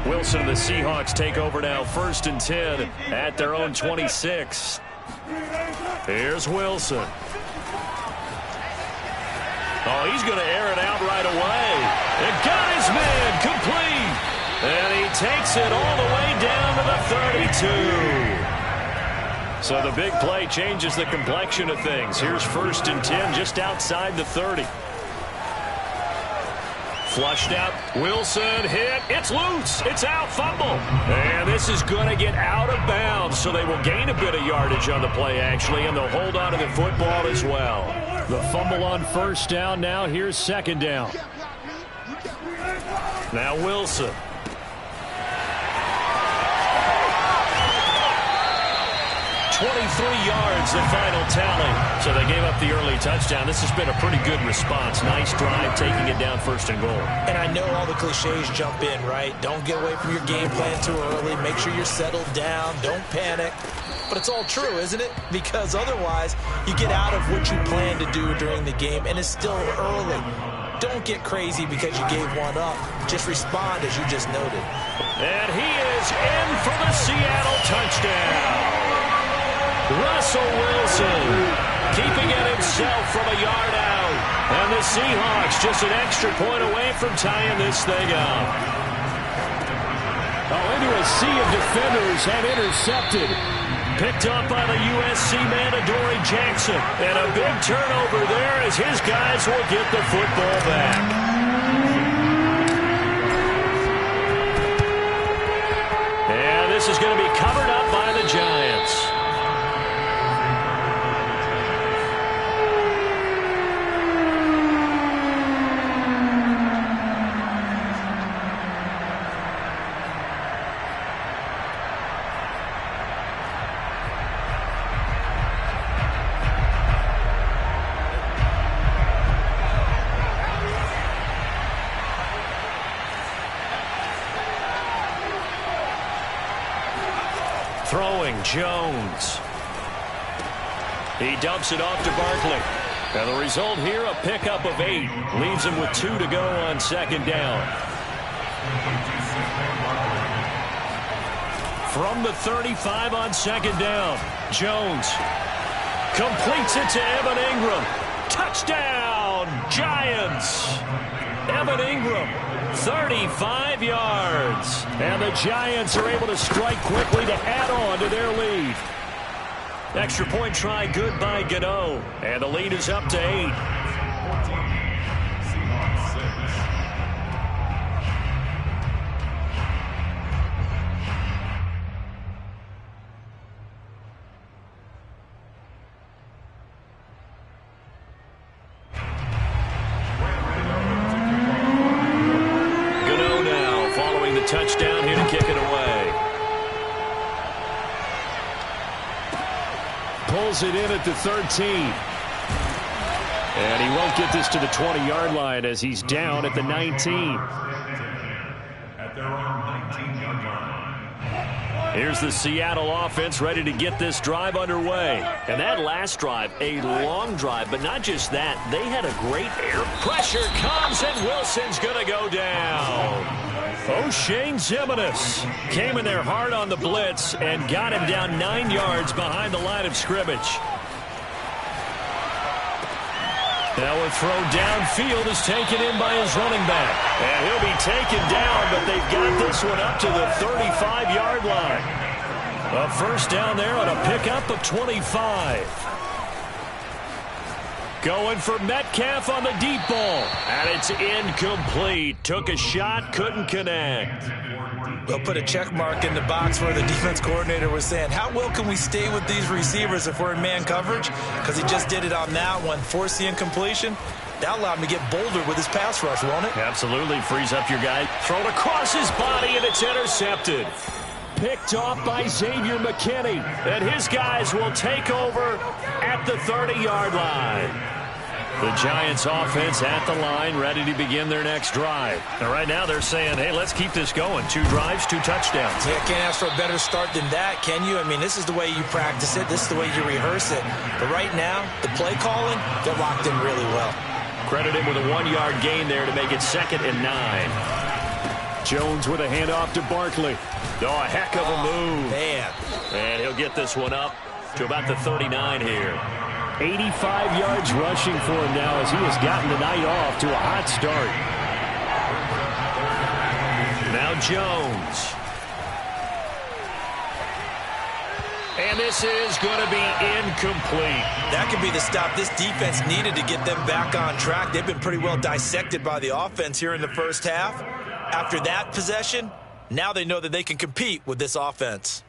Wilson and the Seahawks take over now, 1st and 10 at their own 26. Here's Wilson. Oh, he's going to air it out right away. And got his man complete. And he takes it all the way down to the 32. So the big play changes the complexion of things. Here's 1st and 10 just outside the 30. Flushed out. Wilson hit. It's loose. It's out. Fumble. And this is going to get out of bounds, so they will gain a bit of yardage on the play, actually, and they'll hold on to the football as well. The fumble on 1st down. Now here's 2nd down. Now Wilson. 23 yards, the final tally. So they gave up the early touchdown. This has been a pretty good response. Nice drive, taking it down 1st and goal. And I know all the cliches jump in, right? Don't get away from your game plan too early. Make sure you're settled down. Don't panic. But it's all true, isn't it? Because otherwise, you get out of what you plan to do during the game, and it's still early. Don't get crazy because you gave one up. Just respond as you just noted. And he is in for the Seattle touchdown. Russell Wilson keeping it himself from a yard out. And the Seahawks just an extra point away from tying this thing up. Oh, into a sea of defenders and intercepted. Picked up by the USC man, Adoree Jackson. And a big turnover there as his guys will get the football back. And this is going to be covered up by the Giants. Throwing Jones. He dumps it off to Barkley. And the result here, a pickup of 8. Leaves him with 2 to go on 2nd down. From the 35 on 2nd down, Jones completes it to Evan Ingram. Touchdown, Giants. Evan Ingram, 35 yards. And the Giants are able to strike quickly to add on to their lead. Extra point try good by Gano. And the lead is up to 8. Touchdown here to kick it away. Pulls it in at the 13. And he won't get this to the 20-yard line as he's down at the 19. At their own 19-yard line. Here's the Seattle offense ready to get this drive underway. And that last drive, a long drive, but not just that. They had a great air. Pressure comes, and Wilson's going to go down. O'Shane Ximines came in there hard on the blitz and got him down 9 yards behind the line of scrimmage. Now a throw downfield is taken in by his running back. And he'll be taken down, but they've got this one up to the 35-yard line. A 1st down there on a pickup of 25. Going for Metcalf on the deep ball. And it's incomplete. Took a shot, couldn't connect. They'll put a check mark in the box where the defense coordinator was saying, how well can we stay with these receivers if we're in man coverage? Because he just did it on that one, forced the incompletion. That allowed him to get bolder with his pass rush, won't it? Absolutely. Frees up your guy. Thrown across his body, and it's intercepted. Picked off by Xavier McKinney. And his guys will take over at the 30-yard line. The Giants offense at the line, ready to begin their next drive. And right now they're saying, hey, let's keep this going. 2 drives, 2 touchdowns. Yeah, can't ask for a better start than that, can you? I mean, this is the way you practice it. This is the way you rehearse it. But right now, the play calling, they're locked in really well. Credit him with a 1-yard gain there to make it 2nd and 9. Jones with a handoff to Barkley. Oh, a heck of a move. Man. And he'll get this one up to about the 39 here. 85 yards rushing for him now as he has gotten the night off to a hot start. Now Jones. And this is going to be incomplete. That could be the stop this defense needed to get them back on track. They've been pretty well dissected by the offense here in the first half. After that possession, now they know that they can compete with this offense.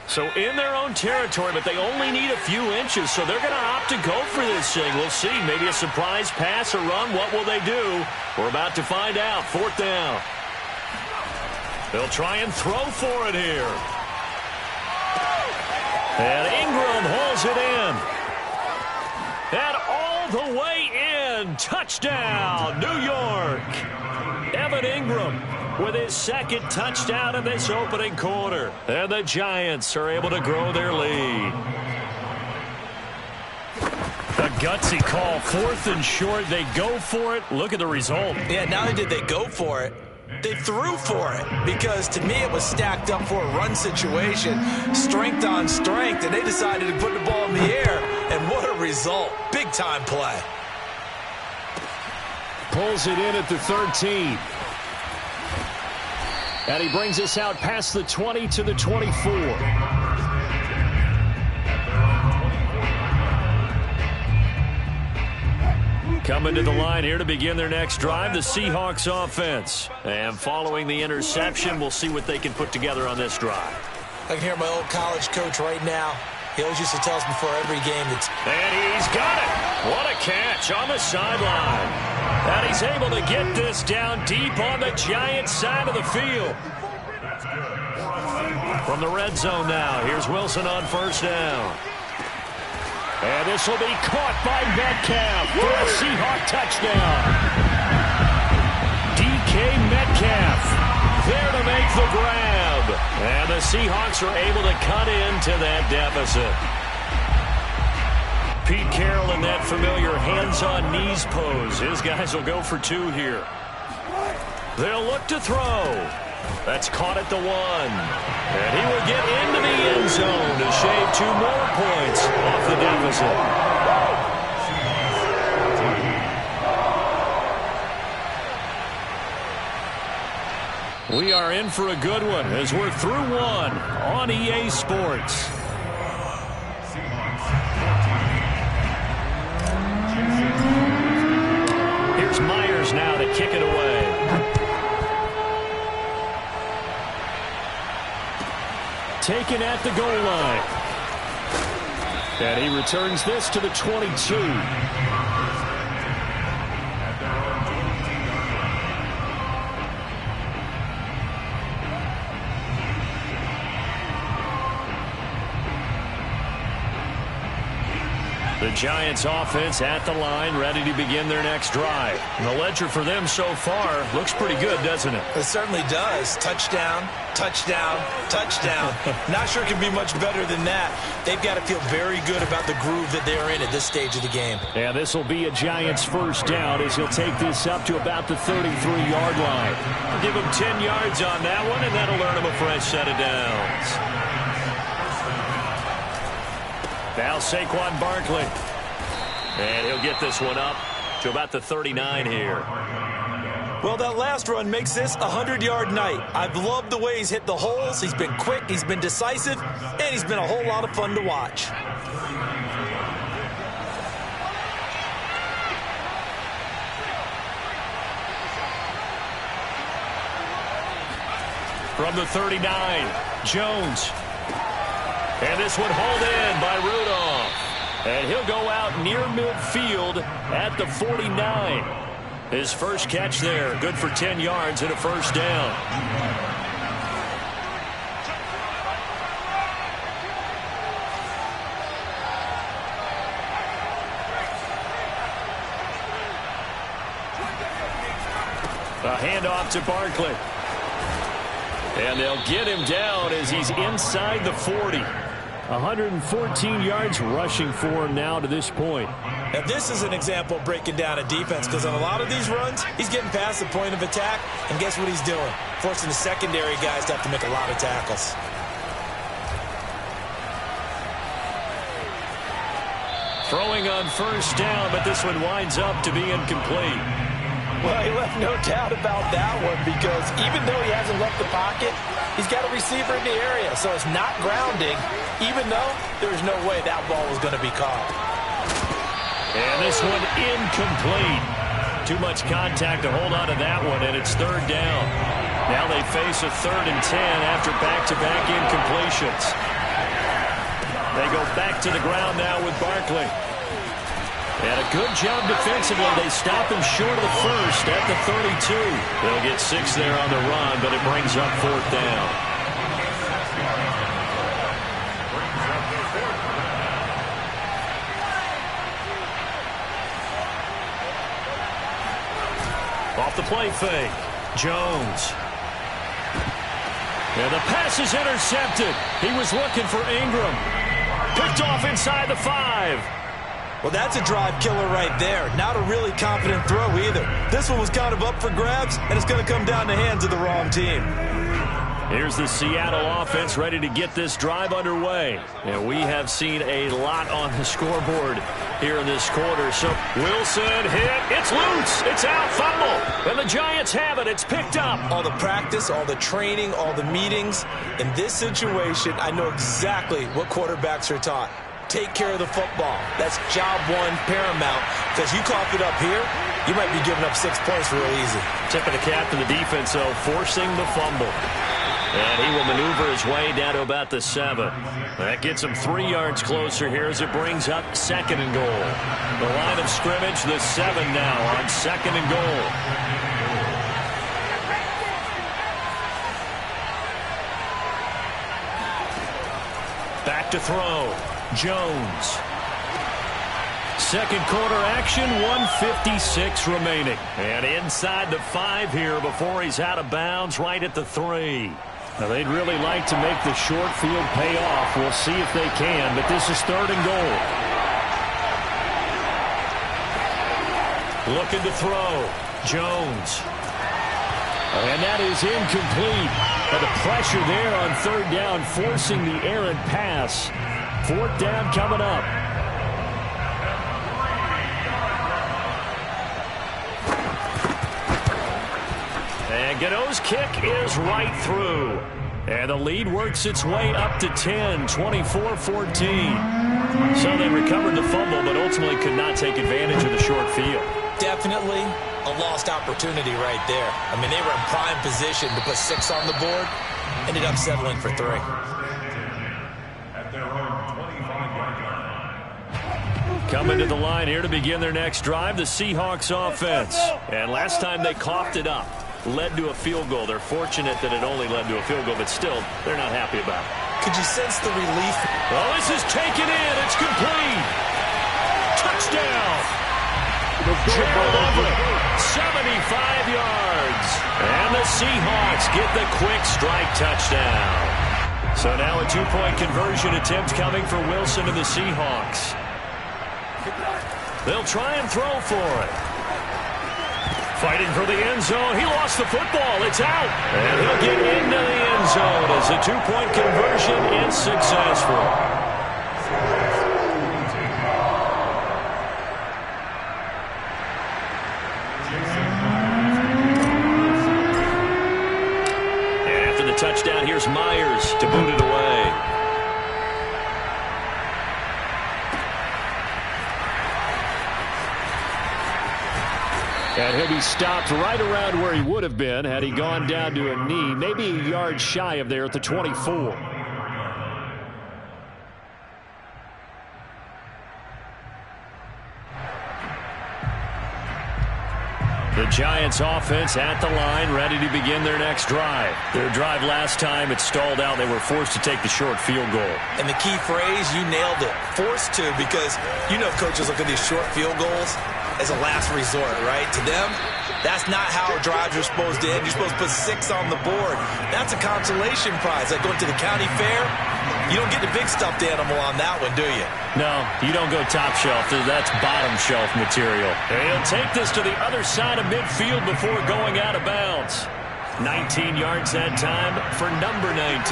So in their own territory, but they only need a few inches, so they're going to opt to go for this thing. We'll see. Maybe a surprise pass or run. What will they do? We're about to find out. 4th down. They'll try and throw for it here. And Ingram hauls it in. And all the way in. Touchdown, New York. Evan Ingram with his second touchdown in this opening quarter. And the Giants are able to grow their lead. A gutsy call, 4th and short. They go for it. Look at the result. Yeah, not only did they go for it, they threw for it, because to me it was stacked up for a run situation, strength on strength, and they decided to put the ball in the air, and what a result. Big-time play. Pulls it in at the 13. And he brings us out past the 20 to the 24. Coming to the line here to begin their next drive, the Seahawks offense. And following the interception, we'll see what they can put together on this drive. I can hear my old college coach right now. He always used to tell us before every game that's... And he's got it. What a catch on the sideline. And he's able to get this down deep on the Giants side of the field. From the red zone now, here's Wilson on 1st down. And this will be caught by Metcalf for a Seahawk touchdown. DK Metcalf there to make the grab. And the Seahawks are able to cut into that deficit. Pete Carroll in that familiar hands-on-knees pose. His guys will go for 2 here. They'll look to throw. That's caught at the 1. And he will get into the end zone to shave 2 more points off the deficit. We are in for a good one as we're through 1 on EA Sports. Here's Myers now to kick it away. Taken at the goal line. And he returns this to the 22. The Giants offense at the line, ready to begin their next drive. And the ledger for them so far looks pretty good, doesn't it? It certainly does. Touchdown, touchdown, touchdown. Not sure it can be much better than that. They've got to feel very good about the groove that they're in at this stage of the game. Yeah, this will be a Giants 1st down as he'll take this up to about the 33-yard line. I'll give him 10 yards on that one, and that'll earn him a fresh set of downs. Now Saquon Barkley. And he'll get this one up to about the 39 here. Well, that last run makes this a 100-yard night. I've loved the way he's hit the holes. He's been quick, he's been decisive, and he's been a whole lot of fun to watch. From the 39, Jones. And this one hauled in by Rudolph. And he'll go out near midfield at the 49. His first catch there, good for 10 yards and a 1st down. A handoff to Barkley. And they'll get him down as he's inside the 40. 114 yards rushing for him now to this point. Now, this is an example of breaking down a defense, because on a lot of these runs, he's getting past the point of attack, and guess what he's doing? Forcing the secondary guys to have to make a lot of tackles. Throwing on first down, but this one winds up to be incomplete. Well, he left no doubt about that one, because even though he hasn't left the pocket, he's got a receiver in the area, so it's not grounding, even though there's no way that ball was going to be caught. And this one incomplete. Too much contact to hold on to that one, and it's third down. Now they face a 3rd and 10 after back-to-back incompletions. They go back to the ground now with Barkley. And a good job defensively. They stop him short of the first at the 32. They'll get 6 there on the run, but it brings up 4th down. Off the play fake. Jones. And the pass is intercepted. He was looking for Ingram. Picked off inside the 5. Well, that's a drive killer right there. Not a really confident throw either. This one was kind of up for grabs, and it's going to come down the hands of the wrong team. Here's the Seattle offense ready to get this drive underway. And we have seen a lot on the scoreboard here in this quarter. So Wilson hit. It's loose. It's out. Fumble. And the Giants have it. It's picked up. All the practice, all the training, all the meetings. In this situation, I know exactly what quarterbacks are taught. Take care of the football. That's job one, paramount. Because you cough it up here, you might be giving up 6 points real easy. Tip of the cap to the defense, though, forcing the fumble. And he will maneuver his way down to about the 7. That gets him 3 yards closer here as it brings up 2nd and goal. The line of scrimmage, the 7 now on 2nd and goal. Back to throw. Jones. Second quarter action, 1:56 remaining. And inside the 5 here before he's out of bounds right at the 3. Now, they'd really like to make the short field pay off. We'll see if they can, but this is 3rd and goal. Looking to throw. Jones. And that is incomplete. But the pressure there on 3rd down, forcing the errant pass. 4th down coming up. And Gano's kick is right through. And the lead works its way up to 10, 24-14. So they recovered the fumble, but ultimately could not take advantage of the short field. Definitely a lost opportunity right there. I mean, they were in prime position to put 6 on the board. Ended up settling for 3. Coming to the line here to begin their next drive, the Seahawks offense. And last time they coughed it up, led to a field goal. They're fortunate that it only led to a field goal, but still, they're not happy about it. Could you sense the relief? Oh, this is taken in. It's complete. Touchdown. Gerald Everett, 75 yards. And the Seahawks get the quick strike touchdown. So now a 2-point conversion attempt coming for Wilson and the Seahawks. They'll try and throw for it. Fighting for the end zone. He lost the football. It's out. And he'll get into the end zone as a 2-point conversion is successful. And after the touchdown, here's Myers to boot it away. And he'll be stopped right around where he would have been had he gone down to a knee, maybe a yard shy of there at the 24. The Giants offense at the line, ready to begin their next drive. Their drive last time, it stalled out. They were forced to take the short field goal. And the key phrase, you nailed it. Forced to, because you know coaches look at these short field goals. as a last resort, right? To them, that's not how drives are supposed to end. You're supposed to put 6 on the board. That's a consolation prize. Like going to the county fair, you don't get the big stuffed animal on that one, do you? No, you don't go top shelf. That's bottom shelf material. And he'll take this to the other side of midfield before going out of bounds. 19 yards that time for number 19.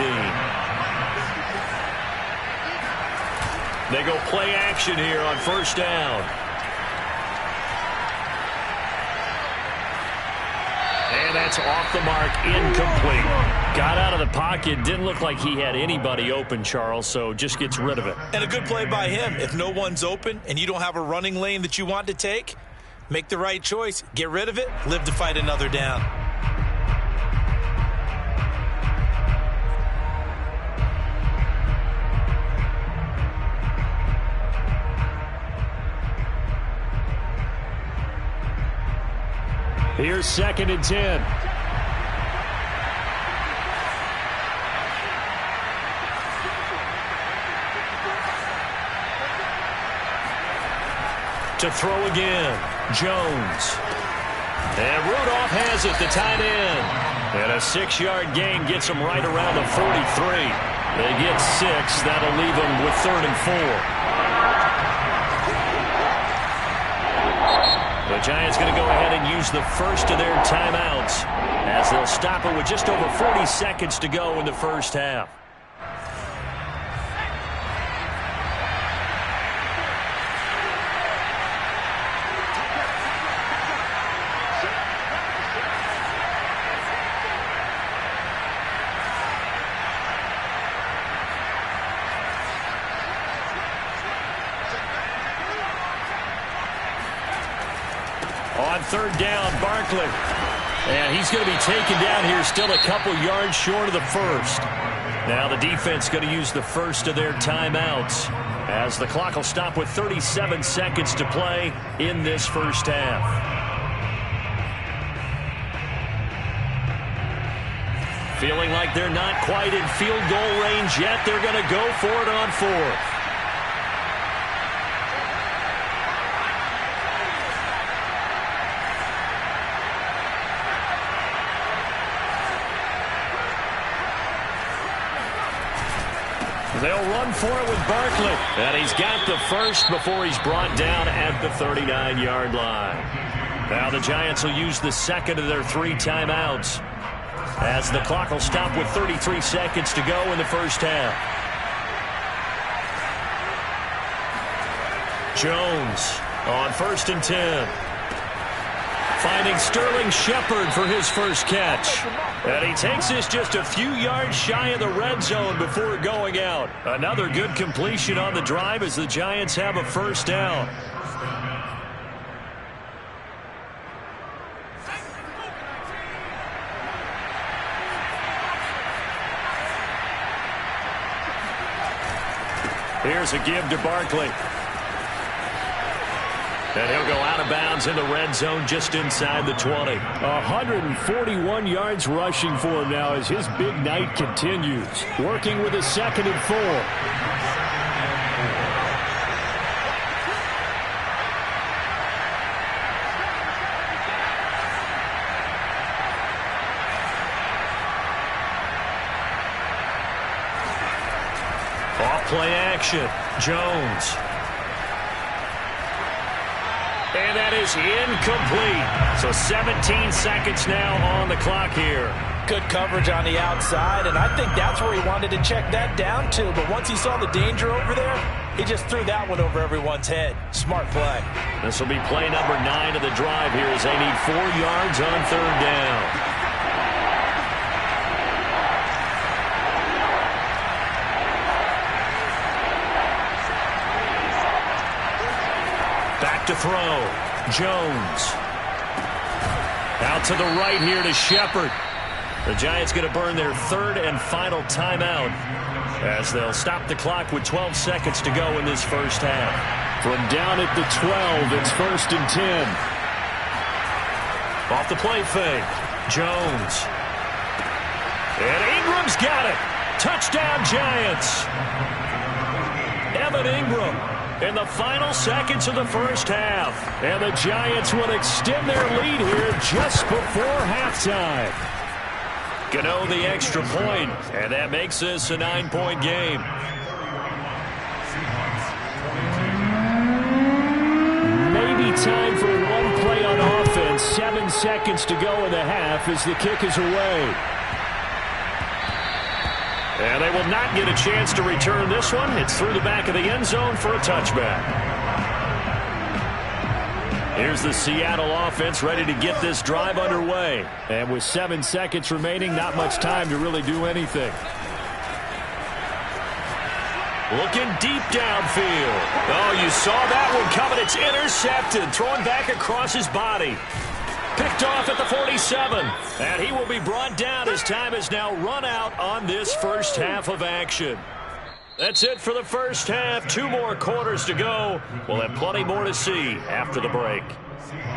They go play action here on first down. And that's off the mark, incomplete. Got out of the pocket, didn't look like he had anybody open, Charles, so just gets rid of it. And a good play by him. If no one's open and you don't have a running lane that you want to take, make the right choice. Get rid of it, live to fight another down. Here's 2nd and 10. To throw again, Jones. And Rudolph has it, the tight end. And a 6-yard gain gets them right around the 43. They get 6. That'll leave them with 3rd and 4. The Giants going to go ahead and use the first of their timeouts as they'll stop it with just over 40 seconds to go in the first half. On 3rd down, Barkley. And he's going to be taken down here, still a couple yards short of the first. Now the defense going to use the first of their timeouts as the clock will stop with 37 seconds to play in this first half. Feeling like they're not quite in field goal range yet. They're going to go for it on 4th. They'll run for it with Barkley. And he's got the first before he's brought down at the 39-yard line. Now the Giants will use the second of their 3 timeouts as the clock will stop with 33 seconds to go in the first half. Jones on 1st and 10. Finding Sterling Shepard for his first catch. And he takes this just a few yards shy of the red zone before going out. Another good completion on the drive as the Giants have a first down. Here's a give to Barkley. And he'll go out of bounds in the red zone just inside the 20. 141 yards rushing for him now as his big night continues. Working with a 2nd and 4. Off play action. Jones. And that is incomplete. So 17 seconds now on the clock here. Good coverage on the outside, and I think that's where he wanted to check that down to. But once he saw the danger over there, he just threw that one over everyone's head. Smart play. This will be play number 9 of the drive here as they need 4 yards on 3rd down. Back to throw. Jones. Out to the right here to Shepard. The Giants going to burn their 3rd and final timeout as they'll stop the clock with 12 seconds to go in this first half. From down at the 12, it's 1st and 10. Off the play fake. Jones. And Ingram's got it. Touchdown, Giants. Evan Ingram in the final seconds of the first half. And the Giants will extend their lead here just before halftime. Gano the extra point, and that makes this a 9-point game. Maybe time for one play on offense. 7 seconds to go in the half as the kick is away. And they will not get a chance to return this one. It's through the back of the end zone for a touchback. Here's the Seattle offense ready to get this drive underway. And with 7 seconds remaining, not much time to really do anything. Looking deep downfield. Oh, you saw that one coming. It's intercepted. Thrown back across his body. Picked off at the 47. And he will be brought down as time is now run out on this first half of action. That's it for the first half. 2 more quarters to go. We'll have plenty more to see after the break.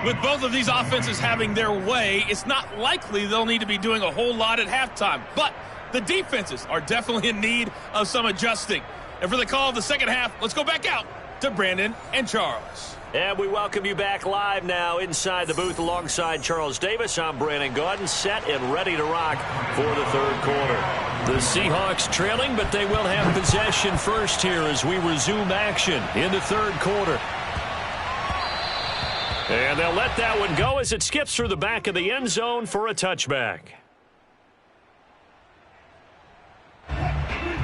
With both of these offenses having their way, it's not likely they'll need to be doing a whole lot at halftime. But the defenses are definitely in need of some adjusting. And for the call of the second half, let's go back out to Brandon and Charles. And we welcome you back live now inside the booth alongside Charles Davis. I'm Brandon Gaudin, set and ready to rock for the third quarter. The Seahawks trailing, but they will have possession first here as we resume action in the third quarter. And they'll let that one go as it skips through the back of the end zone for a touchback.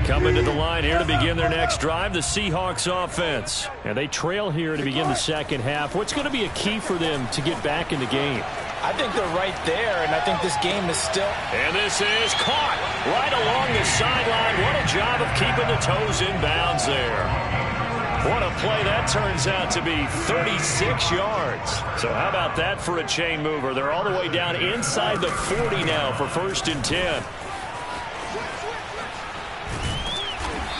Coming to the line here to begin their next drive, the Seahawks offense. And they trail here to begin the second half. What's going to be a key for them to get back in the game? I think they're right there, and I think this game is still... And this is caught right along the sideline. What a job of keeping the toes in bounds there. What a play that turns out to be, 36 yards. So how about that for a chain mover? They're all the way down inside the 40 now for 1st and 10.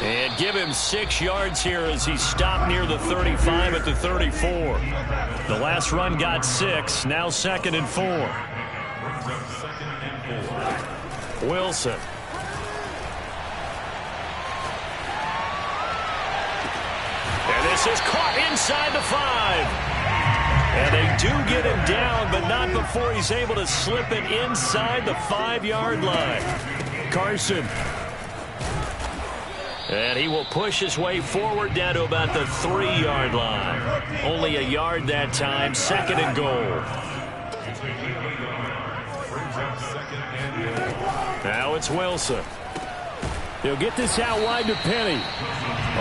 And give him 6 yards here as he stopped near the 35 at the 34. The last run got 6, now 2nd and 4. Wilson. And this is caught inside the 5. And they do get him down, but not before he's able to slip it inside the 5-yard line. Carson. And he will push his way forward down to about the 3-yard line. Only a yard that time, 2nd and goal. Now it's Wilson. They'll get this out wide to Penny.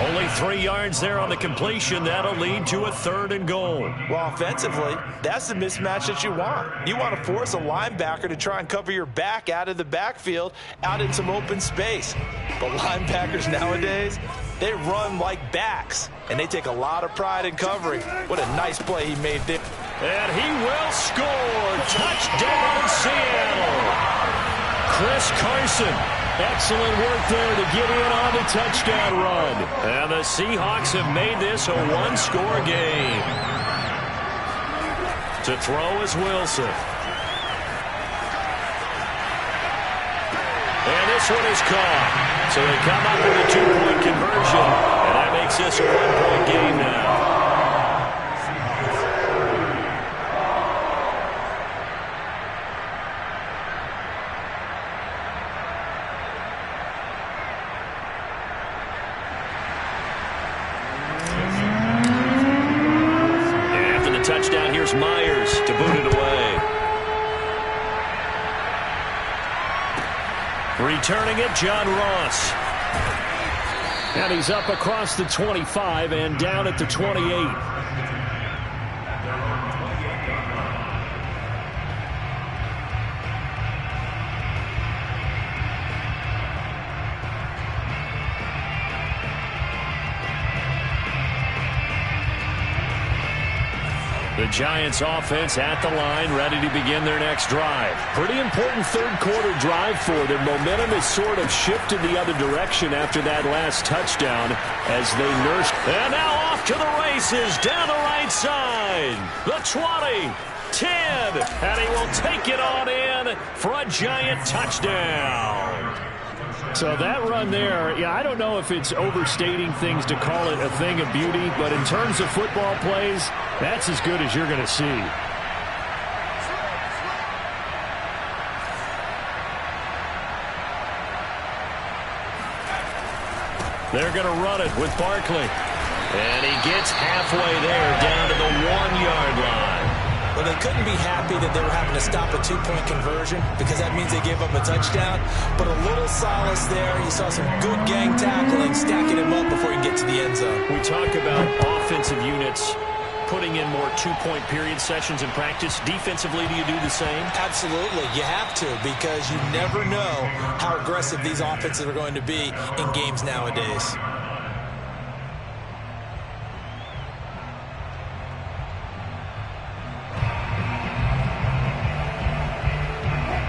Only 3 yards there on the completion. That'll lead to a 3rd and goal. Well, offensively, that's the mismatch that you want. You want to force a linebacker to try and cover your back out of the backfield, out in some open space. But linebackers nowadays, they run like backs, and they take a lot of pride in covering. What a nice play he made there. And he will score. Touchdown, Seattle. Chris Carson. Excellent work there to get in on the touchdown run. And the Seahawks have made this a 1-score game. To throw is Wilson. And this one is caught. So they come up with a 2-point conversion. And that makes this a 1-point game now. Touchdown, here's Myers to boot it away. Returning it, John Ross. And he's up across the 25 and down at the 28. The Giants offense at the line, ready to begin their next drive. Pretty important third quarter drive for them. Momentum has sort of shifted the other direction after that last touchdown as they nurse. And now off to the races down the right side. The 20, 10, and he will take it on in for a Giant touchdown. So that run there, yeah, I don't know if it's overstating things to call it a thing of beauty, but in terms of football plays, that's as good as you're going to see. They're going to run it with Barkley. And he gets halfway there, down to the 1-yard line. Well, they couldn't be happy that they were having to stop a 2-point conversion because that means they gave up a touchdown. But a little solace there. You saw some good gang tackling, stacking him up before you get to the end zone. We talk about offensive units putting in more 2-point period sessions in practice. Defensively, do you do the same? Absolutely. You have to, because you never know how aggressive these offenses are going to be in games nowadays.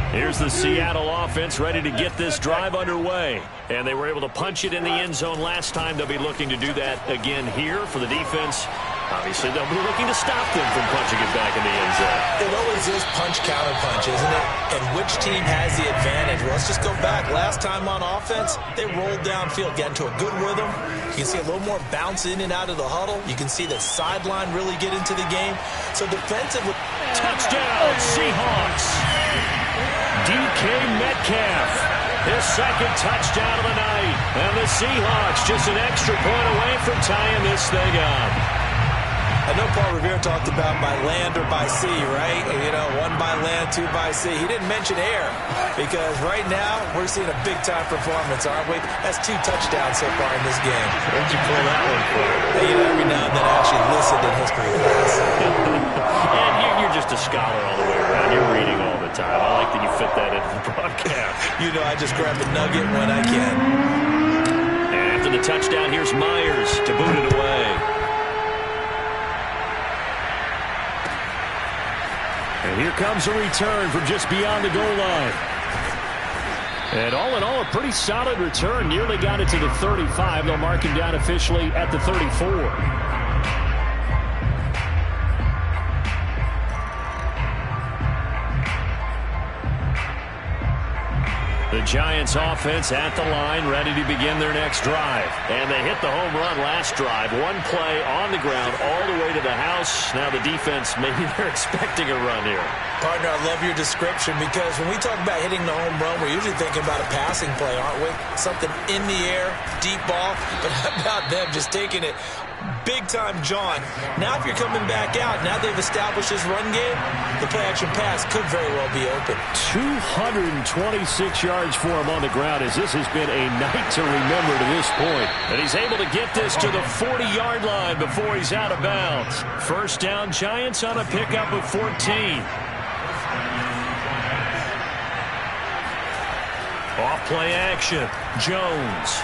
Here's the Seattle offense ready to get this drive underway. And they were able to punch it in the end zone last time. They'll be looking to do that again here for the defense. Obviously, they'll be looking to stop them from punching it back in the end zone. It always is punch-counter-punch, isn't it? And which team has the advantage? Well, let's just go back. Last time on offense, they rolled downfield, get into a good rhythm. You can see a little more bounce in and out of the huddle. You can see the sideline really get into the game. So defensively... Touchdown, Seahawks! DK Metcalf, his second touchdown of the night. And the Seahawks just an extra point away from tying this thing up. I know Paul Revere talked about by land or by sea, right? You know, 1 by land, 2 by sea. He didn't mention air because right now we're seeing a big-time performance, aren't we? That's 2 touchdowns so far in this game. Where'd you pull that one from? Hey, you know, every now and then I actually listened in history class. And you're just a scholar all the way around. You're reading all the time. I like that you fit that into the broadcast. You know, I just grab a nugget when I can. And after the touchdown, here's Myers to boot it away. And here comes a return from just beyond the goal line. And all in all, a pretty solid return. Nearly got it to the 35. They'll mark him down officially at the 34. The Giants offense at the line, ready to begin their next drive. And they hit the home run last drive. 1 play on the ground all the way to the house. Now the defense, maybe they're expecting a run here. Partner, I love your description because when we talk about hitting the home run, we're usually thinking about a passing play, aren't we? Something in the air, deep ball. But how about them just taking it big-time, John? Now if you're coming back out, now they've established this run game, the play-action pass could very well be open. 226 yards for him on the ground as this has been a night to remember to this point. And he's able to get this to the 40-yard line before he's out of bounds. First down, Giants on a pickup of 14. Off play action, Jones.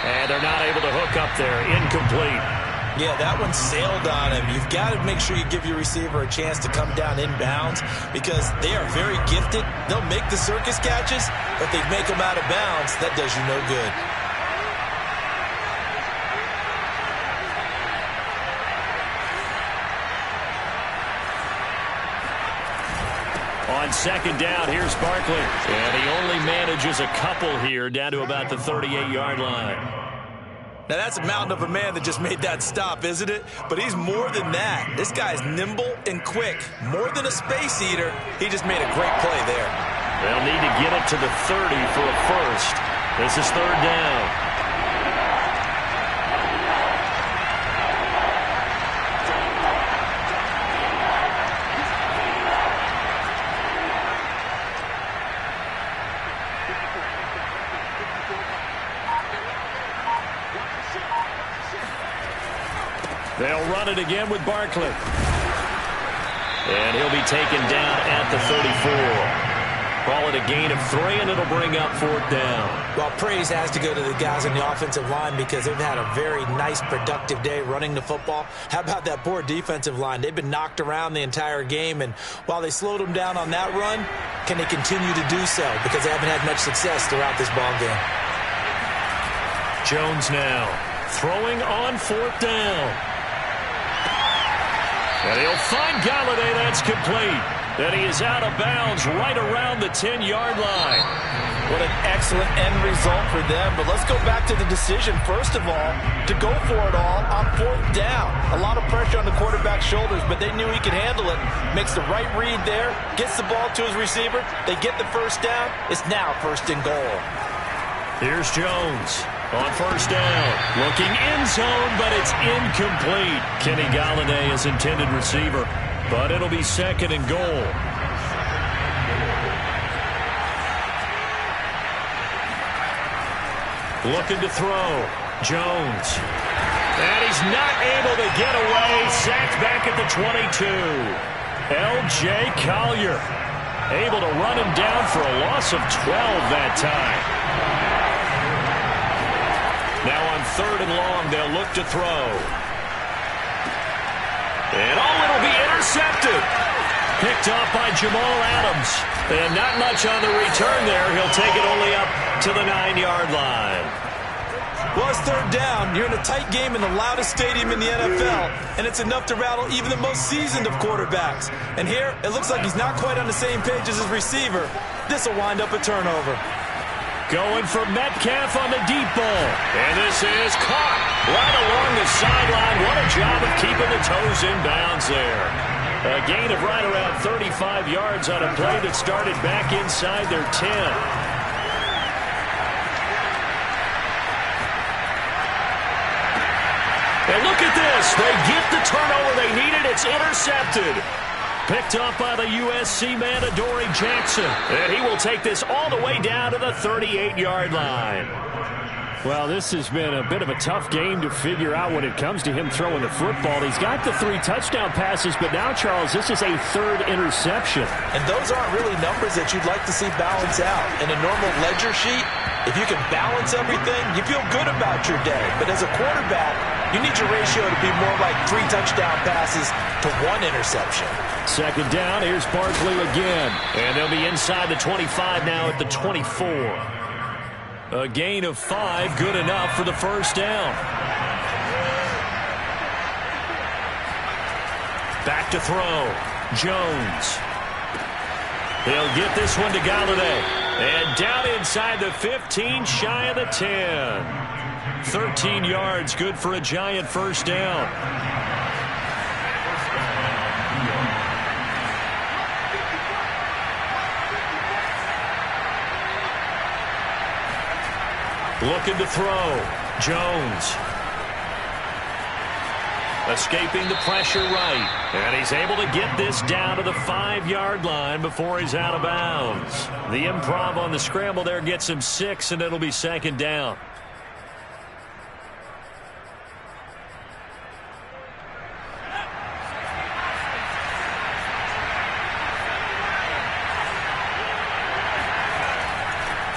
And they're not able to hook up there. Incomplete. Yeah, that one sailed on him. You've got to make sure you give your receiver a chance to come down inbounds because they are very gifted. They'll make the circus catches, but they make them out of bounds. That does you no good. On second down, here's Barkley. And he only manages a couple here down to about the 38-yard line. Now, that's a mountain of a man that just made that stop, isn't it? But he's more than that. This guy's nimble and quick. More than a space eater. He just made a great play there. They'll need to get it to the 30 for a first. This is third down. They'll run it again with Barkley. And he'll be taken down at the 34. Call it a gain of 3, and it'll bring up fourth down. Well, praise has to go to the guys on the offensive line because they've had a very nice, productive day running the football. How about that poor defensive line? They've been knocked around the entire game, and while they slowed them down on that run, can they continue to do so? Because they haven't had much success throughout this ball game. Jones now throwing on fourth down. And he'll find Galladay. That's complete. And he is out of bounds right around the 10-yard line. What an excellent end result for them. But let's go back to the decision, first of all, to go for it all on 4th down. A lot of pressure on the quarterback's shoulders, but they knew he could handle it. Makes the right read there, gets the ball to his receiver. They get the first down. It's now 1st and goal. Here's Jones on 1st down. Looking end zone, but it's incomplete. Kenny Galladay is intended receiver, but it'll be 2nd and goal. Looking to throw. Jones. And he's not able to get away. Sacked back at the 22. L.J. Collier able to run him down for a loss of 12 that time. Now on 3rd and long, they'll look to throw. And it'll be intercepted. Picked off by Jamal Adams. And not much on the return there. He'll take it only up to the 9-yard line. Well, it's 3rd down. You're in a tight game in the loudest stadium in the NFL, and it's enough to rattle even the most seasoned of quarterbacks. And here, it looks like he's not quite on the same page as his receiver. This will wind up a turnover. Going for Metcalf on the deep ball. And this is caught right along the sideline. What a job of keeping the toes in bounds there. A gain of right around 35 yards on a play that started back inside their 10. And look at this. They get the turnover they needed. It's intercepted. Picked off by the USC man, Adoree Jackson. And he will take this all the way down to the 38-yard line. Well, this has been a bit of a tough game to figure out when it comes to him throwing the football. He's got the 3 touchdown passes, but now, Charles, this is a 3rd interception. And those aren't really numbers that you'd like to see balance out. In a normal ledger sheet, if you can balance everything, you feel good about your day. But as a quarterback, you need your ratio to be more like 3 touchdown passes to 1 interception. 2nd down, here's Barkley again. And they'll be inside the 25 now at the 24. A gain of 5, good enough for the 1st down. Back to throw. Jones. He'll get this one to Galladay. And down inside the 15, shy of the 10. 13 yards, good for a giant 1st down. Looking to throw. Jones. Escaping the pressure right. And he's able to get this down to the 5-yard line before he's out of bounds. The improv on the scramble there gets him 6, and it'll be 2nd down.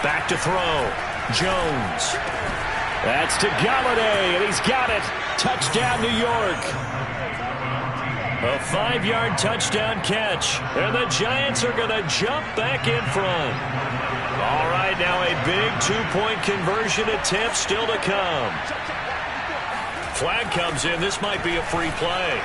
Back to throw. Jones. That's to Galladay, and he's got it. Touchdown, New York. A 5-yard touchdown catch, and the Giants are going to jump back in front. All right, now a big 2-point conversion attempt still to come. Flag comes in. This might be a free play.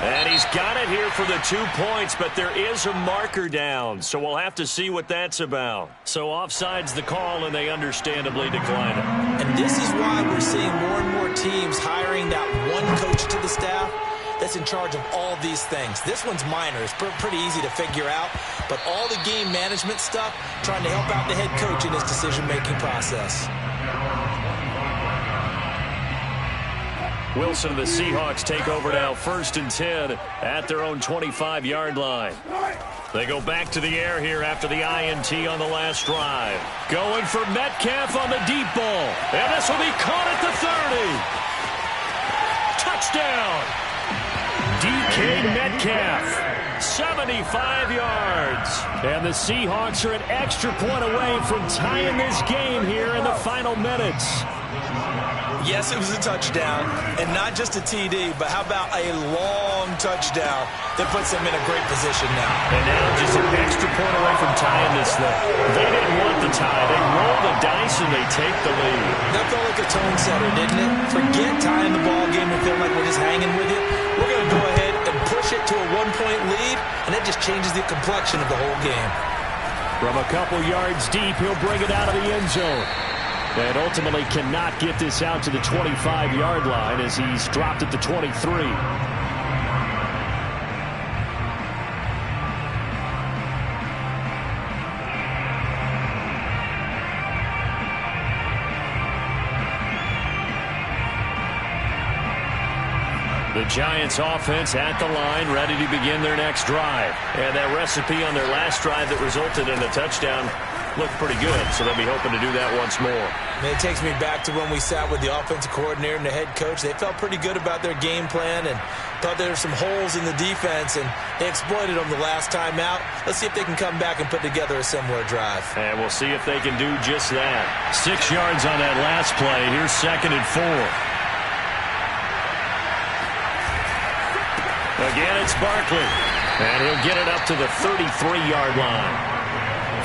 And he's got it here for the 2 points, but there is a marker down, so we'll have to see what that's about. So offside's the call, and they understandably decline it. And this is why we're seeing more and more teams hiring that one coach to the staff that's in charge of all these things. This one's minor. It's pretty easy to figure out, but all the game management stuff, trying to help out the head coach in his decision-making process. Wilson and the Seahawks take over now, 1st and 10 at their own 25-yard line. They go back to the air here after the INT on the last drive. Going for Metcalf on the deep ball. And this will be caught at the 30. Touchdown. DK Metcalf, 75 yards. And the Seahawks are an extra point away from tying this game here in the final minutes. Yes, it was a touchdown, and not just a TD, but how about a long touchdown that puts them in a great position now. And now just an extra point away from tying this thing. They didn't want the tie. They roll the dice, and they take the lead. That felt like a tone setter, didn't it? Forget tying the ball game and feeling like we're just hanging with you. We're going to go ahead and push push it to a one-point lead, and that just changes the complexion of the whole game. From a couple yards deep, he'll bring it out of the end zone. And ultimately cannot get this out to the 25-yard line as he's dropped at the 23. The Giants offense at the line, ready to begin their next drive. And that recipe on their last drive that resulted in a touchdown looked pretty good, so they'll be hoping to do that once more. It takes me back to when we sat with the offensive coordinator and the head coach. They felt pretty good about their game plan and thought there were some holes in the defense, and they exploited them the last time out. Let's see if they can come back and put together a similar drive. And we'll see if they can do just that. 6 yards on that last play. Here's 2nd and 4. Again, it's Barkley. And he'll get it up to the 33-yard line.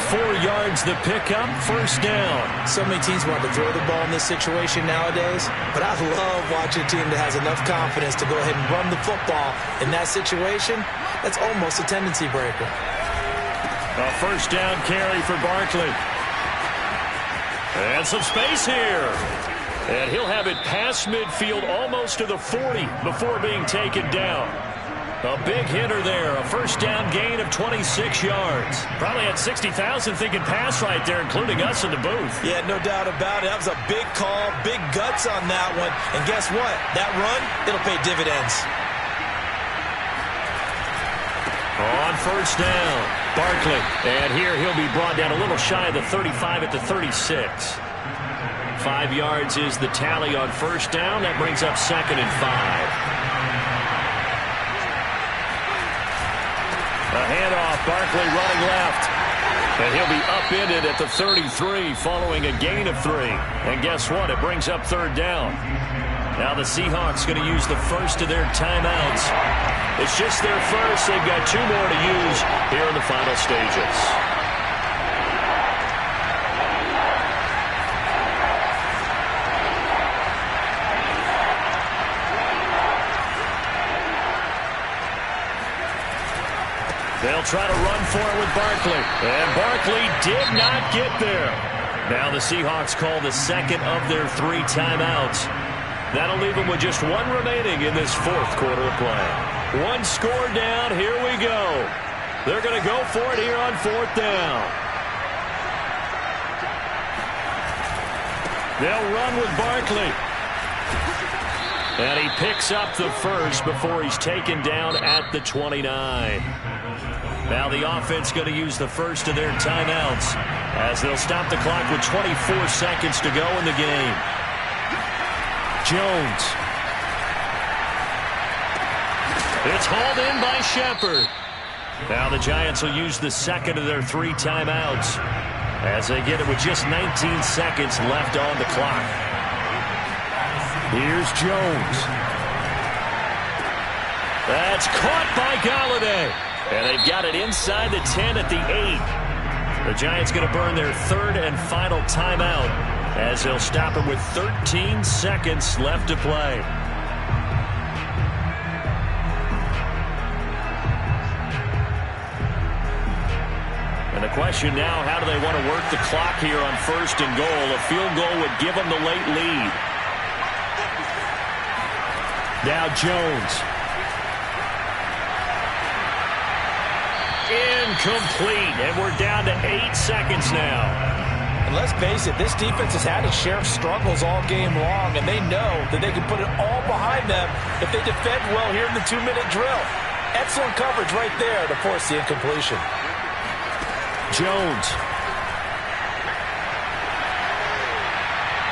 4 yards the pickup, 1st down. So many teams want to throw the ball in this situation nowadays, but I love watching a team that has enough confidence to go ahead and run the football in that situation. That's almost a tendency breaker. A 1st down carry for Barkley. And some space here. And he'll have it past midfield almost to the 40 before being taken down. A big hitter there, a 1st down gain of 26 yards. Probably had 60,000 thinking pass right there, including us in the booth. Yeah, no doubt about it. That was a big call, big guts on that one. And guess what? That run, it'll pay dividends. On 1st down, Barkley. And here he'll be brought down a little shy of the 35 at the 36. 5 yards is the tally on 1st down. That brings up 2nd and 5. A handoff, Barkley running left. And he'll be upended at the 33 following a gain of 3. And guess what? It brings up 3rd down. Now the Seahawks going to use the first of their timeouts. It's just their first. They've got 2 more to use here in the final stages. They'll try to run for it with Barkley. And Barkley did not get there. Now the Seahawks call the 2nd of their 3 timeouts. That'll leave them with just 1 remaining in this 4th quarter of play. 1 score down. Here we go. They're going to go for it here on 4th down. They'll run with Barkley. And he picks up the first before he's taken down at the 29. Now the offense going to use the first of their timeouts as they'll stop the clock with 24 seconds to go in the game. Jones. It's hauled in by Shepard. Now the Giants will use the 2nd of their 3 timeouts as they get it with just 19 seconds left on the clock. Here's Jones. That's caught by Galladay. And they've got it inside the 10 at the 8. The Giants going to burn their 3rd and final timeout as they'll stop it with 13 seconds left to play. And the question now, how do they want to work the clock here on 1st and goal? A field goal would give them the late lead. Now Jones. Incomplete, and we're down to 8 seconds now. And let's face it, this defense has had its share of struggles all game long, and they know that they can put it all behind them if they defend well here in the 2-minute drill. Excellent coverage right there to force the incompletion. Jones.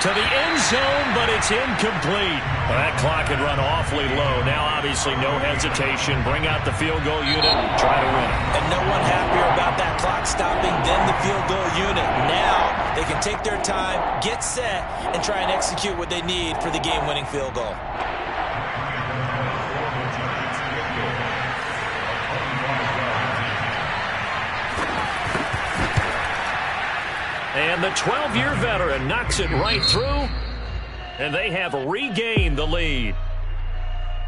To the end zone, but it's incomplete. Well, that clock had run awfully low. Now, obviously, no hesitation. Bring out the field goal unit, try to win it. And no one happier about that clock stopping than the field goal unit. Now, they can take their time, get set, and try and execute what they need for the game-winning field goal. And the 12-year veteran knocks it right through, and they have regained the lead.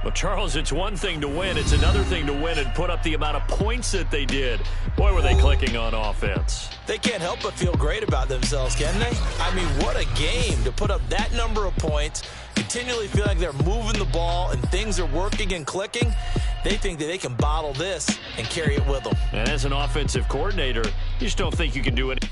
Well, Charles, it's one thing to win. It's another thing to win and put up the amount of points that they did. Boy, were they clicking on offense. They can't help but feel great about themselves, can they? I mean, what a game to put up that number of points, continually feel like they're moving the ball and things are working and clicking. They think that they can bottle this and carry it with them. And as an offensive coordinator, you just don't think you can do it.